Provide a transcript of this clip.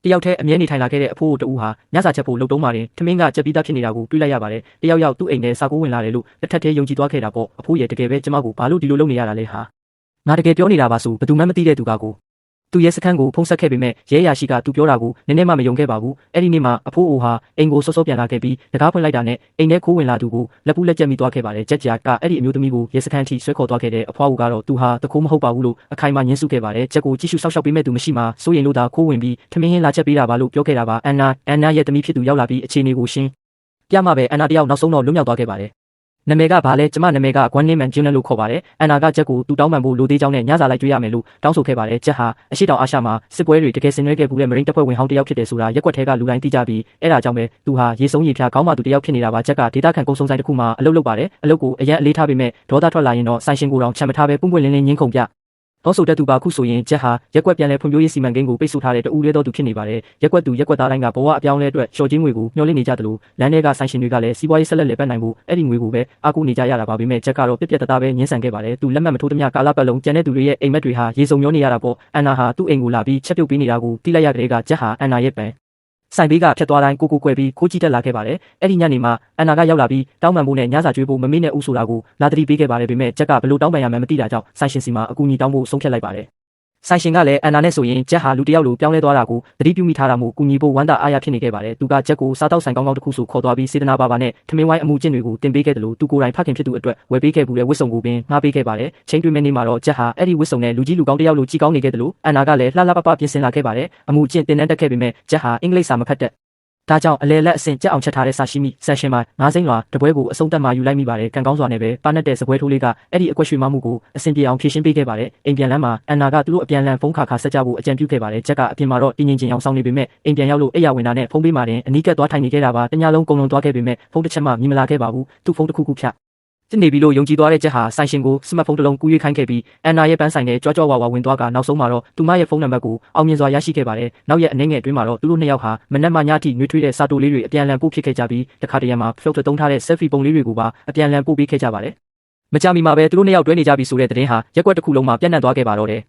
တယောက်တည်းအမြဲနေထိုင်လာခဲ့တဲ့အဖိုးတို့တူဟာညစာချက်ဖို့လှုပ်တုံးပါတယ်ထမင်းကကြက်ပြီးသားဖြစ်နေတာကိုတွေးလိုက်ရပါတယ်တယောက်ယောက်သူ့အိမ်ထဲစာကိုဝင်လာတယ်လို့တစ်ထပ်တည်းယုံကြည်သွားခဲ့တာပေါ့အဖိုးရဲ့တကယ်ပဲကျမကိုဘာလို့ဒီလိုလုပ်နေရတာလဲဟာငါတကယ်ပြောနေတာပါဆိုဘယ်သူမှမသိတဲ့သူကကိုသူရဲစခန်းကိုဖုံးဆက်ခဲ့ပေမဲ့ရဲရရှိကသူပြောတာကိုနည်းနည်းမှမယုံခဲ့ပါဘူးအဲ့ဒီနေ့မှာအဖိုးအိုဟာအိမ်ကိုစောစောပြန်လာခဲ့ပြီးတကားဖွင့်လိုက်တာနဲ့အိမ်ထဲခိုးဝင်လာသူကိုလက်ပူးလက်ကျက်မိသွားခဲ့ပါတယ်ကြက်ကြာကအဲ့ဒီအမျိုးသမီးကိုရဲစခန်းထိဆွဲခေါ်သွားခဲ့တဲ့အဖွားအိုကတော့သူဟာတခိုးမဟုတ်ပါဘူးလို့အခိုင်အမာညှင်းဆုခဲ့ပါတယ်ကြက်ကိုကြည့်ရှုစောက်ရှောက်ပေးမဲ့သူမရှိမှစိုးရင်လို့သာခိုးဝင်ပြီးထမင်းဟင်းလာချက်ပေးတာပါလို့ပြောခဲ့တာပါအန်နာရဲ့သမီးဖြစ်သူရောက်လာပြီးအခြေအနေကိုရှင်းပြမှပဲအန်နာတယောက်နောက်ဆုံးတော့လွတ်မြောက်သွားခဲ့ပါတယ်နာမည်ကဘာလဲကျမနာမည်ကဂွမ်လင်းမန်ဂျွန်းနယ်လို့ခေါ်ပါတယ်အန်နာကဂျက်ကိုသူတောင်းပန်ဖို့လိုသေးကြောင်းနဲ့ညစာလိုက်ကြွေးရမယ်လို့တောင်းဆိုခဲ့ပါတယ်ဂျက်ဟာအရှိတောင်အာရှမှာစစ်ပွဲတွေတကယ်ဆင်နွှဲခဲ့မှုတဲ့မရင်းတပ်ဖွဲ့ဝင်ဟောင်းတယောက်ဖြစ်တယ်ဆိုတာရက်ွက်ထဲကလူတိုင်းသိကြပြီးအဲ့ဒါကြောင့်ပဲသူဟာရေဆုံးရေဖြာခေါင်းမာသူတယောက်ဖြစ်နေတာပါဂျက်ကဒေတာခန်ကုန်းစုံဆိုင်တစ်ခုမှာအလုပ်လုပ်ပါတယ်အလုပ်ကိုအရင်အလေးထားပေမဲ့ဒေါသထွက်လာရင်တော့ဆိုင်ရှင်ကိုတောင်ချမ်းမထားပဲပွင့်ပွင့်လင်းလင်းညှင်းခုန်ပြတော့ဆိုတဲ့သူပါခုဆိုရင်ဂျက်ဟာရက်ွက်ပြန်လဲဖွံ့ဖြိုးရေးစီမံကိန်းကိုပိတ်ဆို့ထားတဲ့တူရဲတော်သူဖြစ်နေပါတယ်ရက်ွက်သူရက်ွက်သားတိုင်းကဘဝအပြောင်းလဲအတွက်လျှော်ချင်းငွေကိုမျှော်လင့်နေကြသလိုလမ်းထဲကဆိုင်ရှင်တွေကလည်းစီးပွားရေးဆက်လက်လည်ပတ်နိုင်ဖို့အဲ့ဒီငွေကိုပဲအားကိုးနေကြရတာပါပဲမဲ့ဂျက်ကတော့ပြက်ပြက်တသားပဲညှင်းဆန်ခဲ့ပါတယ်သူလက်မှတ်မထိုးသမျှကာလပတ်လုံးကျန်တဲ့သူတွေရဲ့အိမ်မက်တွေဟာရေစုံမျောနေရတာပေါ့အန်နာဟာသူ့အိမ်ကိုလာပြီးချက်ပြုတ်ပေးနေတာကိုတိလိုက်ရတဲ့ကဂျက်ဟာအန်နာရဲ့ပန်ဆိုင်ဘေးကဖြတ်သွားတိုင်းကိုကွယ်ပြီးခိုးကြည့်တက်လာခဲ့ပါတယ်အဲ့ဒီညနေမှာအန်နာကရောက်လာပြီးတောင်းပန်ဖို့နဲ့ညစာကျွေးဖို့မမေ့နဲ့ဦးဆိုတာကိုလာတတိပေးခဲ့ပါတယ်ပေမဲ့ဂျက်ကဘလို့တောင်းပန်ရမှန်းမသိတာကြောင့်ဆိုင်ရှင်စီမှာအကူအညီတောင်းဖို့ဆုံးဖြတ်လိုက်ပါတယ်ဆိုင်ရှင်ကလည်းအန်နာနဲ့ဆိုရင်ဂျက်ဟာလူတယောက်လိုပြောင်းလဲသွားတာကိုသတိပြုမိထားတာမို့ကူညီဖို့ဝမ်းသာအားရဖြစ်နေခဲ့ပါတယ်သူကဂျက်ကိုစားတောက်ဆိုင်ကောင်းကောင်းတစ်ခုဆိုခေါ်သွားပြီးစေတနာပါနဲ့ထမင်းဝိုင်းအမှုကျင့်တွေကိုတင်ပေးခဲ့တယ်လို့သူကိုယ်တိုင်ဖခင်ဖြစ်သူအတွက်ဝယ်ပေးခဲ့ဘူးတဲ့ဝတ်စုံကိုပင်ငှားပေးခဲ့ပါတယ်ချိန်တွင်မဲ့နေမှာတော့ဂျက်ဟာအဲ့ဒီဝတ်စုံနဲ့လူကြီးလူကောင်းတယောက်လိုကြည်ကောင်းနေခဲ့တယ်လို့အန်နာကလည်းလှလှပပပြင်ဆင်လာခဲ့ပါတယ်အမှုကျင့်တင်တန်းတက်ခဲ့ပေမဲ့ဂျက်ဟာအင်္ဂလိပ်စာမဖတ်တတ်ဒါကြောင့်အလဲလက်အဆင့်ကြက်အောင်ချက်ထားတဲ့ဆာရှိမီဆက်ရှင်မှာ9စိမ့်လွာတပွဲကိုအဆုံးသတ်မှယူလိုက်မိပါတယ်ကံကောင်းစွာနဲ့ပဲပါနက်တဲ့စပွဲထိုးလေးကအဲ့ဒီအကွက်ရွှေမမှုကိုအဆင်ပြေအောင်ဖြည့်ရှင်းပေးခဲ့ပါတယ်အိမ်ပြန်လမ်းမှာအန်နာကသူတို့အပြန်လမ်းဖုန်းခါဆက်ကြဖို့အကြံပြုခဲ့ပါတယ်ဂျက်ကအပြင်မှာတော့တင်းငင်ချင်းအောင်ဆောင်နေပေမဲ့အိမ်ပြန်ရောက်လို့အိယာဝင်တာနဲ့ဖုန်းပေးမှတင်အနီးကပ်သွားထိုင်နေခဲ့တာပါတညလုံးကုန်လုံးသွားခဲ့ပေမဲ့ဖုန်းတစ်ချက်မှမြင်မလာခဲ့ပါဘူးသူ့ဖုန်းတစ်ခုခုဖြတ်စစ်နေပြီလို့ယုံကြည်သွားတဲ့ဂျက်ဟာဆိုင်ရှင်ကိုစမတ်ဖုန်းတစ်လုံးကူးရွေးခိုင်းခဲ့ပြီးအန်နာရဲ့ပန်းဆိုင်နဲ့ကြွားကြွားဝါဝါဝင်သွားကနောက်ဆုံးမှာတော့သူမရဲ့ဖုန်းနံပါတ်ကိုအောင်မြင်စွာရရှိခဲ့ပါတယ်နောက်ရက်အနည်းငယ်အတွင်းမှာတော့သူတို့နှစ်ယောက်ဟာမနက်မှညထိနှွေးထွေးတဲ့စာတိုလေးတွေအပြန်အလှန်ပို့ဖြစ်ခဲ့ကြပြီးတခါတရံမှာ filter သုံးထားတဲ့ selfie ပုံလေးတွေကိုပါအပြန်အလှန်ပို့ပေးခဲ့ကြပါတယ်မကြမီမှာပဲသူတို့နှစ်ယောက်တွဲနေကြပြီဆိုတဲ့သတင်းဟာရက်ွက်တစ်ခုလုံးမှာပြန့်နှံ့သွားခဲ့ပါတော့တယ်